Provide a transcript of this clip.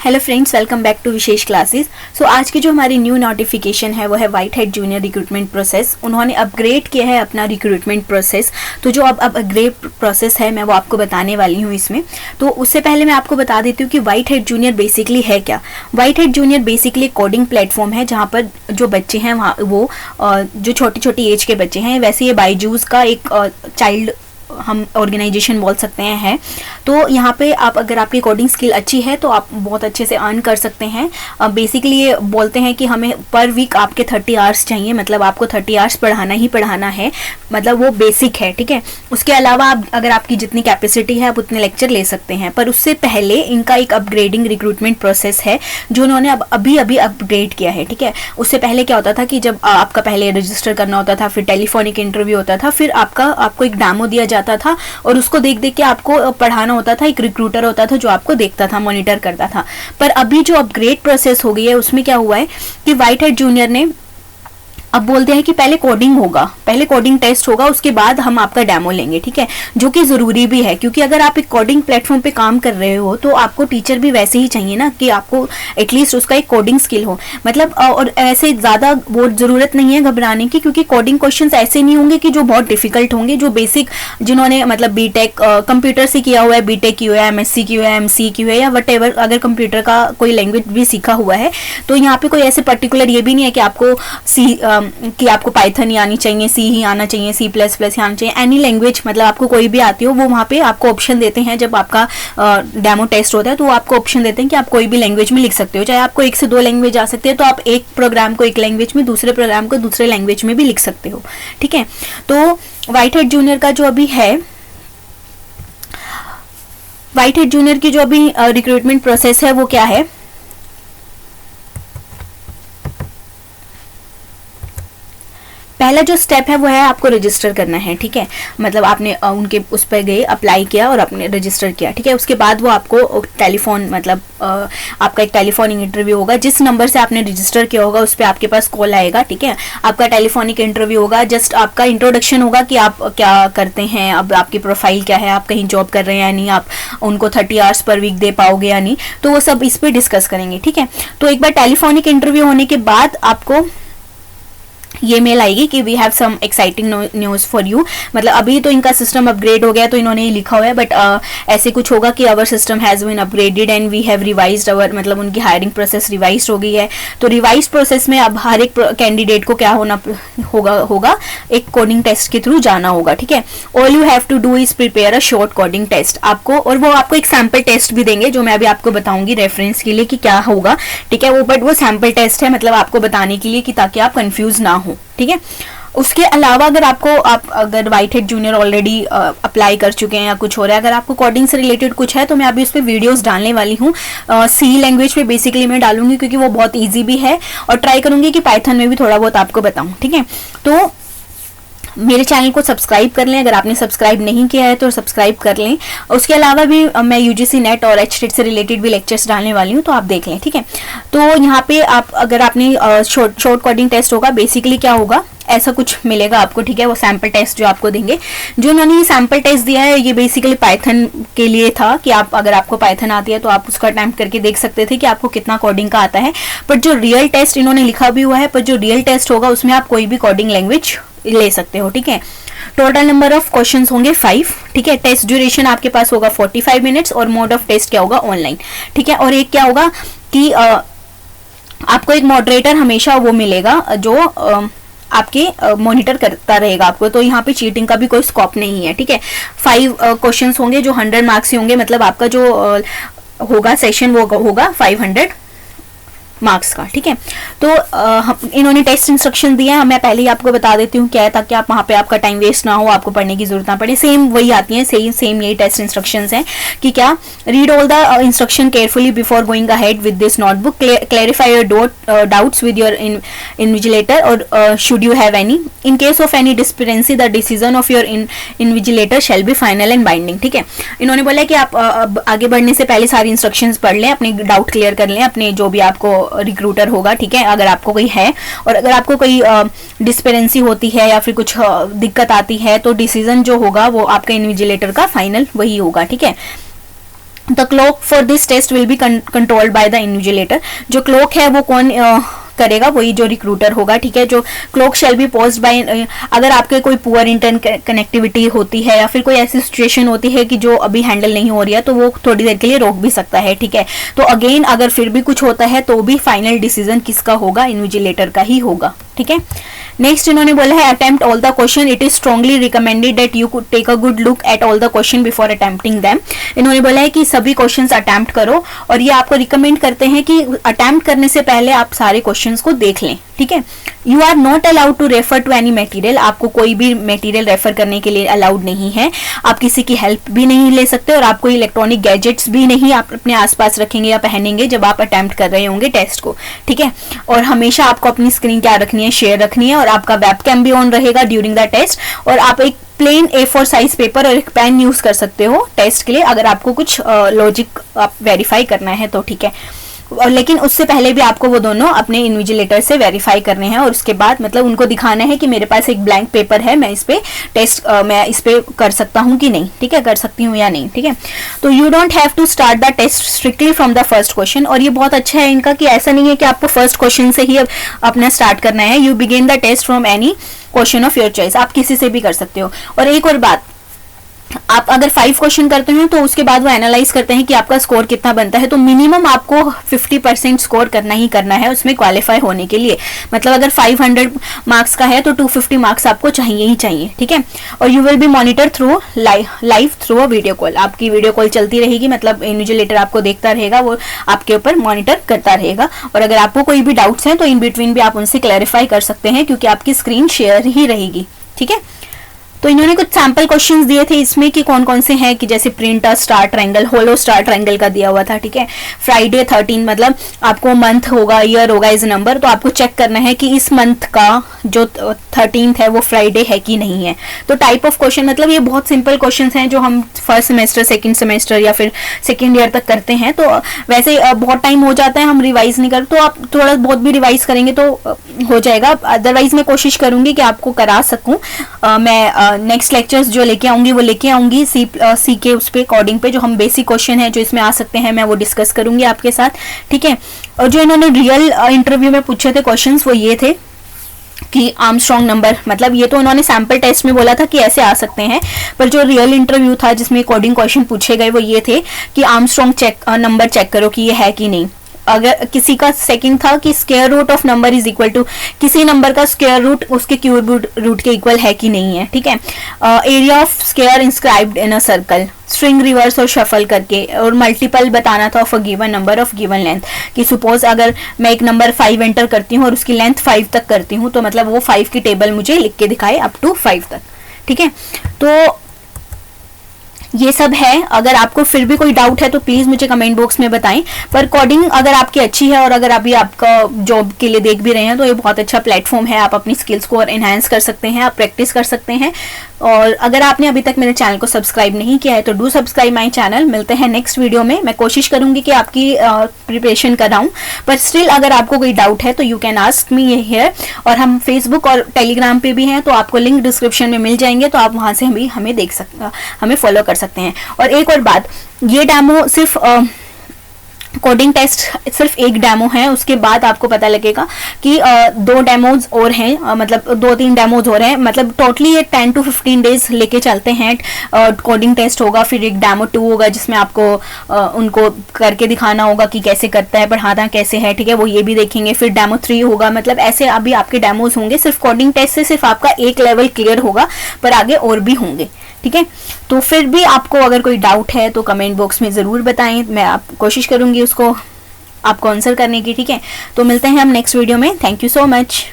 Hello friends, welcome back to Vishesh classes. So आज की जो हमारी न्यू नोटिफिकेशन है वो है white head junior recruitment process. उन्होंने अपग्रेड किया है अपना रिक्रूटमेंट प्रोसेस। तो जो अब अपग्रेड प्रोसेस है मैं वो आपको बताने वाली हूँ इसमें। तो उससे पहले मैं आपको बता देती हूँ कि व्हाइट हेड जूनियर बेसिकली है क्या। White head junior basically coding platform है जहाँ पर जो बच्चे हैं वहाँ वो जो छोटी छोटी एज के बच्चे हैं, वैसे ये बायजूस का एक चाइल्ड हम ऑर्गेनाइजेशन बोल सकते हैं है। तो यहाँ पे आप अगर आपकी कोडिंग स्किल अच्छी है तो आप बहुत अच्छे से अर्न कर सकते हैं। बेसिकली ये बोलते हैं कि हमें पर वीक आपके 30 आवर्स चाहिए, मतलब आपको 30 आवर्स पढ़ाना ही पढ़ाना है, मतलब वो बेसिक है, ठीक है। उसके अलावा आप अगर आपकी जितनी कैपेसिटी है आप उतने लेक्चर ले सकते हैं। पर उससे पहले इनका एक अपग्रेडिंग रिक्रूटमेंट प्रोसेस है जो उन्होंने अब अभी अपग्रेड किया है, ठीक है। उससे पहले क्या होता था कि जब आपका पहले रजिस्टर करना होता था, फिर टेलीफोनिक इंटरव्यू होता था, फिर आपको एक डेमो दिया जाता था और उसको देख देख के आपको पढ़ाना होता था। एक रिक्रूटर होता था जो आपको देखता था, मॉनिटर करता था। पर अभी जो अपग्रेड प्रोसेस हो गई है उसमें क्या हुआ है कि व्हाइट हेड जूनियर ने अब बोलते हैं कि पहले कोडिंग होगा, पहले कोडिंग टेस्ट होगा, उसके बाद हम आपका डेमो लेंगे, ठीक है। जो कि ज़रूरी भी है क्योंकि अगर आप एक कोडिंग प्लेटफॉर्म पे काम कर रहे हो तो आपको टीचर भी वैसे ही चाहिए ना कि आपको एटलीस्ट उसका एक कोडिंग स्किल हो, मतलब। और ऐसे ज़्यादा वो ज़रूरत नहीं है घबराने की, क्योंकि कोडिंग क्वेश्चंस ऐसे नहीं होंगे कि जो बहुत डिफिकल्ट होंगे। जो बेसिक जिन्होंने मतलब बीटेक कंप्यूटर से किया हुआ है, बीटेक की हुआ है, एमएससी की हुआ है, एमसी की हुआ है, या वटेवर अगर कंप्यूटर का कोई लैंग्वेज भी सीखा हुआ है, तो यहाँ पे कोई ऐसे पर्टिकुलर ये भी नहीं है कि आपको कि आपको पाइथन ही आनी चाहिए, सी ही आना चाहिए, C++ ही आना चाहिए, एनी लैंग्वेज, मतलब आपको कोई भी आती हो। वो वहाँ पे आपको ऑप्शन देते हैं जब आपका डेमो टेस्ट होता है, तो वो आपको ऑप्शन देते हैं कि आप कोई भी लैंग्वेज में लिख सकते हो। चाहे आपको 1 से 2 लैंग्वेज आ सकती है तो आप एक प्रोग्राम को एक लैंग्वेज में, दूसरे प्रोग्राम को दूसरे लैंग्वेज में भी लिख सकते हो, ठीक है। तो व्हाइट हेड जूनियर का जो अभी है, व्हाइट हेड जूनियर की जो अभी रिक्रूटमेंट प्रोसेस है वो क्या है। पहला जो स्टेप है वो है आपको रजिस्टर करना है, ठीक है। मतलब आपने उनके उस पर गए, अप्लाई किया और आपने रजिस्टर किया, ठीक है। उसके बाद वो आपको टेलीफोन, मतलब आपका एक टेलीफोनिक इंटरव्यू होगा। जिस नंबर से आपने रजिस्टर किया होगा उस पर आपके पास कॉल आएगा, ठीक है। आपका टेलीफोनिक इंटरव्यू होगा, जस्ट आपका इंट्रोडक्शन होगा कि आप क्या करते हैं, अब आपकी प्रोफाइल क्या है, आप कहीं जॉब कर रहे हैं या नहीं, आप उनको 30 आवर्स पर वीक दे पाओगे या नहीं, तो वो सब इस पर डिस्कस करेंगे, ठीक है। तो एक बार टेलीफोनिक इंटरव्यू होने के बाद आपको ये मेल आएगी कि we have some exciting news for you. मतलब अभी तो इनका सिस्टम अपग्रेड हो गया तो इन्होंने ये लिखा हुआ है, बट ऐसे कुछ होगा कि our system has been upgraded and we have revised our, मतलब उनकी हायरिंग प्रोसेस रिवाइज हो गई है। तो रिवाइज प्रोसेस में अब हर एक कैंडिडेट को क्या होगा एक कोडिंग टेस्ट के थ्रू जाना होगा, ठीक है। All you have to do is prepare a short coding test आपको, और वो आपको एक सैम्पल टेस्ट भी देंगे जो मैं अभी आपको बताऊंगी रेफरेंस के लिए कि क्या होगा, ठीक है। वो बट वो सैम्पल टेस्ट है, मतलब आपको बताने के लिए कि ताकि आप कंफ्यूज ना हो, ठीक है। उसके अलावा आप अगर white head junior already apply कर चुके हैं या कुछ हो रहा है, अगर आपको कोडिंग से रिलेटेड कुछ है तो मैं अभी उस पर वीडियोस डालने वाली हूँ। सी लैंग्वेज पे बेसिकली मैं डालूंगी क्योंकि वो बहुत इजी भी है, और ट्राई करूंगी कि पाइथन में भी थोड़ा बहुत आपको बताऊं, ठीक है। तो मेरे चैनल को सब्सक्राइब कर लें, अगर आपने सब्सक्राइब नहीं किया है तो सब्सक्राइब कर लें। उसके अलावा भी मैं यूजीसी नेट और HTET से रिलेटेड भी लेक्चर्स डालने वाली हूँ, तो आप देख लें, ठीक है। तो यहाँ पे आप अगर आपने शॉर्ट कोडिंग टेस्ट होगा, बेसिकली क्या होगा ऐसा कुछ मिलेगा आपको, ठीक है। वो सैम्पल टेस्ट जो आपको देंगे, जो उन्होंने ये सैम्पल टेस्ट दिया है ये बेसिकली पाइथन के लिए था कि आप अगर आपको पाइथन आती है तो आप उसका अटेम्प्ट करके देख सकते थे कि आपको कितना कोडिंग का आता है। पर जो रियल टेस्ट इन्होंने लिखा भी हुआ है, पर जो रियल टेस्ट होगा उसमें आप कोई भी कोडिंग लैंग्वेज ले सकते हो, ठीक है। टोटल नंबर ऑफ क्वेश्चंस होंगे 5, ठीक है। टेस्ट ड्यूरेशन आपके पास होगा 45 मिनट्स और मोड ऑफ टेस्ट क्या होगा ऑनलाइन, ठीक है। और एक क्या होगा कि आपको एक मॉडरेटर हमेशा वो मिलेगा जो आपके मॉनिटर करता रहेगा आपको, तो यहाँ पे चीटिंग का भी कोई स्कोप नहीं है, ठीक है। 5 क्वेश्चंस होंगे जो 100 मार्क्स होंगे, मतलब आपका जो होगा सेशन वो होगा 500 मार्क्स का, ठीक है। तो इन्होंने टेस्ट इंस्ट्रक्शन दिए हैं, मैं पहले ही आपको बता देती हूँ क्या है, ताकि आप वहाँ पे आपका टाइम वेस्ट ना हो, आपको पढ़ने की जरूरत ना पड़े। सेम वही आती हैं, सेम यही टेस्ट इंस्ट्रक्शंस हैं कि क्या read all the instruction carefully before going ahead with this notebook, clarify your doubts with your invigilator और should you have any, in case of any discrepancy the decision of your invigilator shall be final and binding, ठीक है। इन्होंने बोला कि आप आगे बढ़ने से पहले सारी इंस्ट्रक्शंस पढ़ लें, अपने डाउट क्लियर कर लें, अपने जो भी आपको रिक्रूटर होगा, ठीक है, अगर आपको कोई है, और अगर आपको कोई डिस्पेरेंसी होती है या फिर कुछ दिक्कत आती है तो डिसीजन जो होगा वो आपका इन्विजिलेटर का फाइनल वही होगा, ठीक है। The clock for this test will be controlled by the invigilator. जो क्लॉक है वो कौन करेगा, वही जो रिक्रूटर होगा, ठीक है। जो clock shall be paused by, अगर आपके कोई पुअर इंटरनेट कनेक्टिविटी होती है या फिर कोई ऐसी सिचुएशन होती है कि जो अभी हैंडल नहीं हो रही है, तो वो थोड़ी देर के लिए रोक भी सकता है, ठीक है। तो अगेन अगर फिर भी कुछ होता है तो भी फाइनल डिसीजन किसका होगा, इन्विजिलेटर का ही होगा, ठीक है। नेक्स्ट इन्होंने बोला है attempt all the question, it is strongly recommended that you could take a good look at all the question before attempting them. इन्होंने बोला है कि सभी क्वेश्चंस अटेम्प्ट करो, और ये आपको रिकमेंड करते हैं कि अटेम्प्ट करने से पहले आप सारे क्वेश्चंस को देख लें, ठीक है। You are not allowed to refer to any material, आपको कोई भी मटेरियल रेफर करने के लिए अलाउड नहीं है। आप किसी की हेल्प भी नहीं ले सकते, और आपको इलेक्ट्रॉनिक गैजेट्स भी नहीं आप अपने आसपास रखेंगे या पहनेंगे जब आप अटेम्प्ट कर रहे होंगे टेस्ट को, ठीक है। और हमेशा आपको अपनी स्क्रीन क्या रखनी है, शेयर रखनी है, और आपका वेबकैम भी ऑन रहेगा ड्यूरिंग द टेस्ट। और आप एक प्लेन A4 साइज पेपर और एक पेन यूज कर सकते हो टेस्ट के लिए, अगर आपको कुछ लॉजिक आप वेरीफाई करना है तो, ठीक है। और लेकिन उससे पहले भी आपको वो दोनों अपने इन्विजिलेटर से वेरीफाई करने हैं, और उसके बाद मतलब उनको दिखाना है कि मेरे पास एक ब्लैंक पेपर है, मैं इस पे टेस्ट मैं इस पे कर सकता हूँ कि नहीं, ठीक है, कर सकती हूँ या नहीं, ठीक है। तो you don't have to start the test strictly from the first question, और ये बहुत अच्छा है इनका कि ऐसा नहीं है कि आपको फर्स्ट क्वेश्चन से ही अपना स्टार्ट करना है। You begin the test from any question of your choice, आप किसी से भी कर सकते हो। और एक और बात, आप अगर 5 क्वेश्चन करते हैं तो उसके बाद वो एनालाइज करते हैं कि आपका स्कोर कितना बनता है, तो मिनिमम आपको 50% स्कोर करना ही करना है उसमें क्वालिफाई होने के लिए। मतलब अगर 500 मार्क्स का है तो 250 मार्क्स आपको चाहिए ही चाहिए, ठीक है। और you will be monitor through live through a video call, आपकी वीडियो कॉल चलती रहेगी, मतलब इन्विजिलेटर आपको देखता रहेगा, वो आपके ऊपर मॉनिटर करता रहेगा। और अगर आपको कोई भी डाउट्स हैं तो इन बिटवीन भी आप उनसे क्लैरिफाई कर सकते हैं, क्योंकि आपकी स्क्रीन शेयर ही रहेगी, ठीक है। तो इन्होंने कुछ सैंपल क्वेश्चंस दिए थे इसमें कि कौन कौन से हैं, कि जैसे print a star triangle, hollow star triangle का दिया हुआ था, ठीक है। फ्राइडे 13, मतलब आपको मंथ होगा, ईयर होगा, इज नंबर, तो आपको चेक करना है कि इस मंथ का जो 13 है वो फ्राइडे है कि नहीं है। तो टाइप ऑफ क्वेश्चन, मतलब ये बहुत सिंपल क्वेश्चन हैं जो हम फर्स्ट सेमेस्टर, सेकेंड सेमेस्टर या फिर सेकेंड ईयर तक करते हैं। तो वैसे बहुत टाइम हो जाता है, हम रिवाइज नहीं करते, तो आप थोड़ा बहुत भी रिवाइज करेंगे तो हो जाएगा। अदरवाइज मैं कोशिश करूंगी कि आपको करा सकूं। मैं नेक्स्ट लेक्चर्स जो लेके आऊंगी वो लेके आऊंगी सी के उस पे कोडिंग पे, जो हम बेसिक क्वेश्चन है जो इसमें आ सकते हैं मैं वो डिस्कस करूंगी आपके साथ, ठीक है। और जो इन्होंने रियल इंटरव्यू में पूछे थे क्वेश्चंस वो ये थे कि आर्मस्ट्रॉन्ग नंबर, मतलब ये तो उन्होंने सैंपल टेस्ट में बोला था कि ऐसे आ सकते हैं, पर जो रियल इंटरव्यू था जिसमें कोडिंग क्वेश्चन पूछे गए वो ये थे कि आर्मस्ट्रॉन्ग नंबर चेक करो कि ये है कि नहीं। अगर किसी का सेकंड था कि square root of number is equal to, किसी नंबर का स्क्वायर रूट उसके क्यूब रूट के इक्वल है कि नहीं है, ठीक है। Area of square inscribed in a circle, string reverse और शफल करके, और मल्टीपल बताना था of a given number of given length, कि सपोज अगर मैं एक नंबर 5 एंटर करती हूँ और उसकी लेंथ 5 तक करती हूँ, तो मतलब वो 5 की टेबल मुझे लिख के दिखाए अप टू 5 तक, ठीक है। तो ये सब है। अगर आपको फिर भी कोई डाउट है तो प्लीज मुझे कमेंट बॉक्स में बताएं। पर कोडिंग अगर आपकी अच्छी है और अगर अभी आपका जॉब के लिए देख भी रहे हैं तो ये बहुत अच्छा प्लेटफॉर्म है, आप अपनी स्किल्स को और एनहांस कर सकते हैं, आप प्रैक्टिस कर सकते हैं। और अगर आपने अभी तक मेरे चैनल को सब्सक्राइब नहीं किया है तो डू सब्सक्राइब माई चैनल। मिलते हैं नेक्स्ट वीडियो में। मैं कोशिश करूंगी कि आपकी प्रिपरेशन कराऊं, पर स्टिल अगर आपको कोई डाउट है तो you can ask me here. और हम फेसबुक और टेलीग्राम पे भी हैं, तो आपको लिंक डिस्क्रिप्शन में मिल जाएंगे, तो आप वहां से हमें देख सकते, हमें फॉलो कर सकते हैं। और एक और बात, ये डेमो सिर्फ कोडिंग टेस्ट सिर्फ एक डेमो है, उसके बाद आपको पता लगेगा कि 2 डेमोज और हैं, मतलब 2-3 डेमोज और हैं, मतलब टोटली ये 10 to 15 डेज लेके चलते हैं। कोडिंग टेस्ट होगा, फिर एक डेमो 2 होगा जिसमें आपको उनको करके दिखाना होगा कि कैसे करता है, पढ़ाना कैसे है, ठीक है, वो ये भी देखेंगे। फिर डेमो 3 होगा, मतलब ऐसे अभी आपके डेमोज होंगे। सिर्फ कोडिंग टेस्ट से सिर्फ आपका एक लेवल क्लियर होगा, पर आगे और भी होंगे, ठीक है। तो फिर भी आपको अगर कोई डाउट है तो कमेंट बॉक्स में ज़रूर बताएं, मैं आप कोशिश करूंगी उसको आपको आंसर करने की, ठीक है। तो मिलते हैं हम नेक्स्ट वीडियो में। Thank you so much.